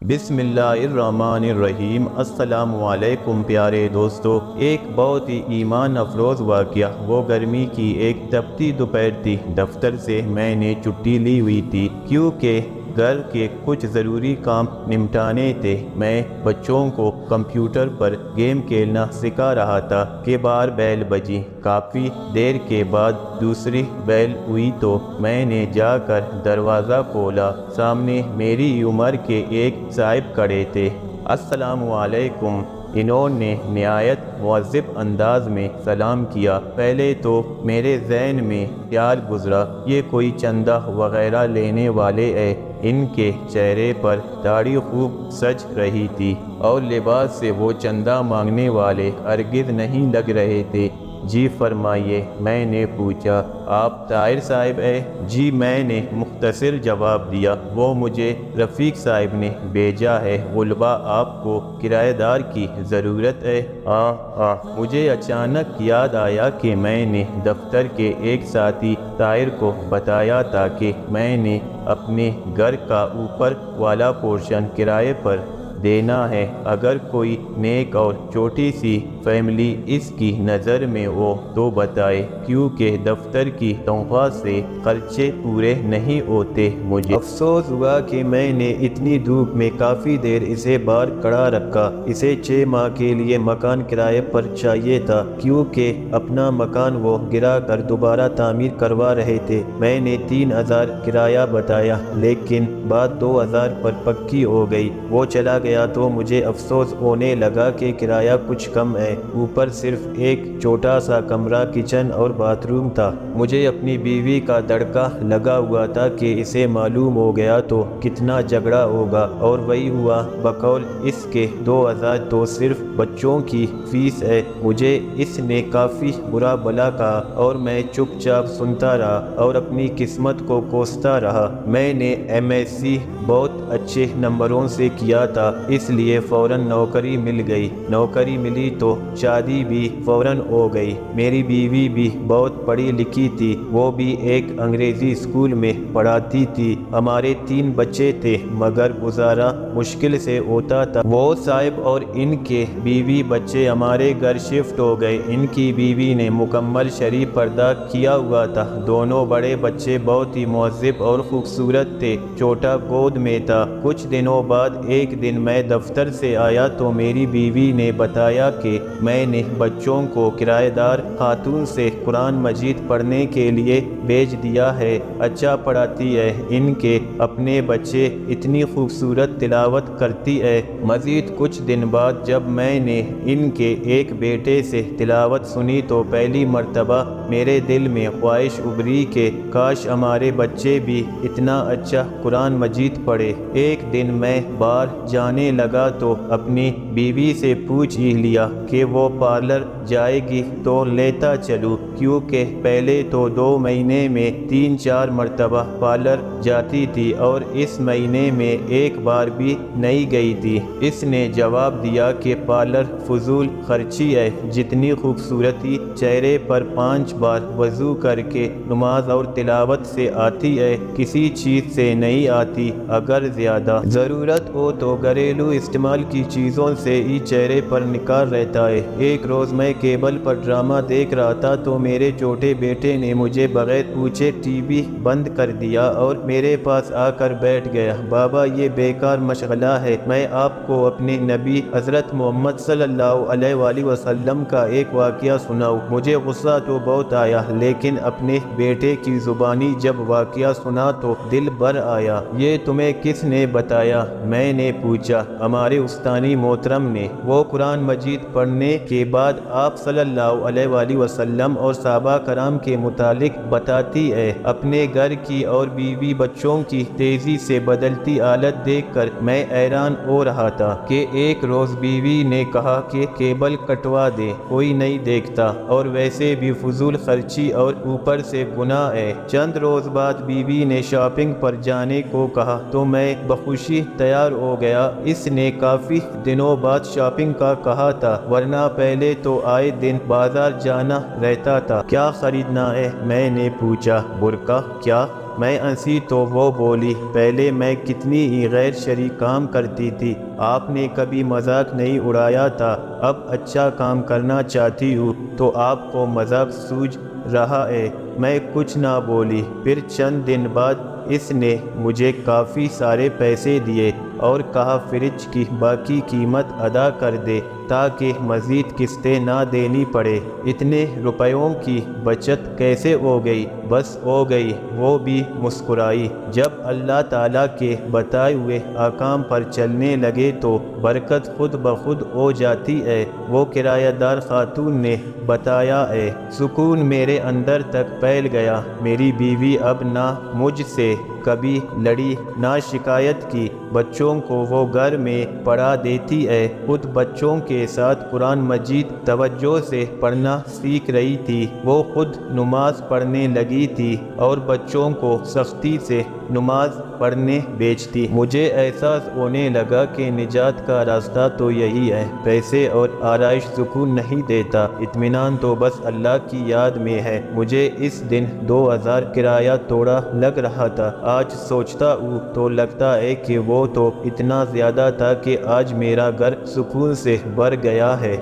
بسم اللہ الرحمن الرحیم۔ السلام علیکم پیارے دوستو۔ ایک بہت ہی ایمان افروز واقعہ۔ وہ گرمی کی ایک تپتی دوپہر تھی۔ دفتر سے میں نے چھٹی لی ہوئی تھی کیونکہ گھر کے کچھ ضروری کام نمٹانے تھے۔ میں بچوں کو کمپیوٹر پر گیم کھیلنا سکھا رہا تھا کہ باہر بیل بجی۔ کافی دیر کے بعد دوسری بیل ہوئی تو میں نے جا کر دروازہ کھولا۔ سامنے میری عمر کے ایک صاحب کھڑے تھے۔ السلام علیکم۔ انہوں نے نہایت مہذب انداز میں سلام کیا۔ پہلے تو میرے ذہن میں خیال گزرا یہ کوئی چندہ وغیرہ لینے والے ہیں۔ ان کے چہرے پر داڑھی خوب سج رہی تھی اور لباس سے وہ چندہ مانگنے والے ہرگز نہیں لگ رہے تھے۔ جی فرمائیے، میں نے پوچھا۔ آپ طاہر صاحب ہیں؟ جی، میں نے مختصر جواب دیا۔ وہ مجھے رفیق صاحب نے بھیجا ہے۔ غلبہ آپ کو کرایہ دار کی ضرورت ہے؟ ہاں۔ مجھے اچانک یاد آیا کہ میں نے دفتر کے ایک ساتھی طاہر کو بتایا تھا کہ میں نے اپنے گھر کا اوپر والا پورشن کرائے پر دینا ہے۔ اگر کوئی نیک اور چھوٹی سی فیملی اس کی نظر میں ہو تو بتائے، کیونکہ دفتر کی تنخواہ سے خرچے پورے نہیں ہوتے۔ مجھے افسوس ہوا کہ میں نے اتنی دھوپ میں کافی دیر اسے باہر کھڑا رکھا۔ اسے 6 ماہ کے لیے مکان کرائے پر چاہیے تھا کیونکہ اپنا مکان وہ گرا کر دوبارہ تعمیر کروا رہے تھے۔ میں نے 3000 کرایہ بتایا، لیکن بات 2000 پر پکی ہو گئی۔ وہ چلا گیا تو مجھے افسوس ہونے لگا کہ کرایہ کچھ کم ہے۔ اوپر صرف ایک چھوٹا سا کمرہ، کچن اور باتھ روم تھا۔ مجھے اپنی بیوی کا دڑکا لگا ہوا تھا کہ اسے معلوم ہو گیا تو کتنا جھگڑا ہوگا، اور وہی ہوا۔ بقول اس کے 2000 تو صرف بچوں کی فیس ہے۔ مجھے اس نے کافی برا بھلا کہا اور میں چپ چاپ سنتا رہا اور اپنی قسمت کو کوستا رہا۔ میں نے MSc بہت اچھے نمبروں سے کیا تھا، اس لیے فوراً نوکری مل گئی۔ نوکری ملی تو شادی بھی فوراً ہو گئی۔ میری بیوی بھی بہت پڑھی لکھی تھی، وہ بھی ایک انگریزی اسکول میں پڑھاتی تھی۔ ہمارے 3 بچے تھے مگر گزارا مشکل سے ہوتا تھا۔ وہ صاحب اور ان کے بیوی بچے ہمارے گھر شفٹ ہو گئے۔ ان کی بیوی نے مکمل شرعی پردہ کیا ہوا تھا۔ دونوں بڑے بچے بہت ہی مہذب اور خوبصورت تھے۔ چھوٹا گود میں تھا۔ کچھ دنوں بعد ایک دن میں دفتر سے آیا تو میری بیوی نے بتایا کہ میں نے بچوں کو کرایہ دار خاتون سے قرآن مجید پڑھنے کے لیے بھیج دیا ہے۔ اچھا پڑھاتی ہے۔ ان کے اپنے بچے اتنی خوبصورت تلاوت کرتی ہے۔ مزید کچھ دن بعد جب میں نے ان کے ایک بیٹے سے تلاوت سنی تو پہلی مرتبہ میرے دل میں خواہش ابھری کہ کاش ہمارے بچے بھی اتنا اچھا قرآن مجید پڑھے۔ ایک دن میں باہر جانے لگا تو اپنی بیوی سے پوچھ ہی لیا کہ وہ پارلر جائے گی تو لیتا چلوں، کیونکہ پہلے تو 2 مہینے میں 3-4 مرتبہ پارلر جاتی تھی اور اس مہینے میں ایک بار بھی نہیں گئی تھی۔ اس نے جواب دیا کہ پارلر فضول خرچی ہے۔ جتنی خوبصورتی چہرے پر 5 بار وضو کر کے نماز اور تلاوت سے آتی ہے، کسی چیز سے نہیں آتی۔ اگر زیادہ ضرورت ہو تو گھریلو استعمال کی چیزوں سے ہی چہرے پر نکھار رہتا ہے۔ ایک روز میں کیبل پر ڈرامہ دیکھ رہا تھا تو میرے چھوٹے بیٹے نے مجھے بغیر پوچھے ٹی وی بند کر دیا اور میرے پاس آ کر بیٹھ گیا۔ بابا، یہ بیکار مشغلہ ہے، میں آپ کو اپنے نبی حضرت محمد صلی اللہ علیہ وآلہ وسلم کا ایک واقعہ سناؤں۔ مجھے غصہ تو بہت آیا، لیکن اپنے بیٹے کی زبانی جب واقعہ سنا تو دل بھر آیا۔ یہ تمہیں کس نے بتایا؟ میں نے پوچھا۔ ہمارے استانی محترم نے۔ وہ قرآن مجید پڑھنے کے بعد آپ صلی اللہ علیہ وآلہ وسلم اور صحابہ کرام کے متعلق بتاتی ہے۔ اپنے گھر کی اور بیوی بچوں کی تیزی سے بدلتی حالت دیکھ کر میں حیران ہو رہا تھا کہ ایک روز بیوی نے کہا کہ کیبل کٹوا دے، کوئی نہیں دیکھتا، اور ویسے بھی فضول خرچی اور اوپر سے گناہ ہے۔ چند روز بعد بیوی نے شاپنگ پر جانے کو کہا تو میں بخوشی تیار ہو گیا۔ اس نے کافی دنوں بعد شاپنگ کا کہا تھا، ورنہ پہلے تو آئے دن بازار جانا رہتا تھا۔ کیا خریدنا ہے؟ میں نے پوچھا۔ برقع؟ کیا میں ہنسی تو وہ بولی پہلے میں کتنی ہی غیر شرعی کام کرتی تھی، آپ نے کبھی مذاق نہیں اڑایا تھا، اب اچھا کام کرنا چاہتی ہوں تو آپ کو مذاق سوجھ رہا ہے۔ میں کچھ نہ بولی۔ پھر چند دن بعد اس نے مجھے کافی سارے پیسے دیے اور کہا فریج کی باقی قیمت ادا کر دے تاکہ مزید قسطیں نہ دینی پڑے۔ اتنے روپیوں کی بچت کیسے ہو گئی؟ بس ہو گئی۔ وہ بھی مسکرائی۔ جب اللہ تعالیٰ کے بتائے ہوئے احکام پر چلنے لگے تو برکت خود بخود ہو جاتی ہے۔ وہ کرایہ دار خاتون نے بتایا ہے۔ سکون میرے اندر تک پھیل گیا۔ میری بیوی اب نہ مجھ سے کبھی لڑی نہ شکایت کی۔ بچوں کو وہ گھر میں پڑھا دیتی ہے، خود بچوں کے ساتھ قرآن مجید توجہ سے پڑھنا سیکھ رہی تھی۔ وہ خود نماز پڑھنے لگی تھی اور بچوں کو سختی سے نماز پڑھنے بھیجتی۔ مجھے احساس ہونے لگا کہ نجات کا راستہ تو یہی ہے۔ پیسے اور آرائش سکون نہیں دیتا، اطمینان تو بس اللہ کی یاد میں ہے۔ مجھے اس دن 2000 کرایہ توڑا لگ رہا تھا۔ آج سوچتا ہوں تو لگتا ہے کہ وہ تو اتنا زیادہ تھا کہ آج میرا گھر سکون سے بھر گیا ہے۔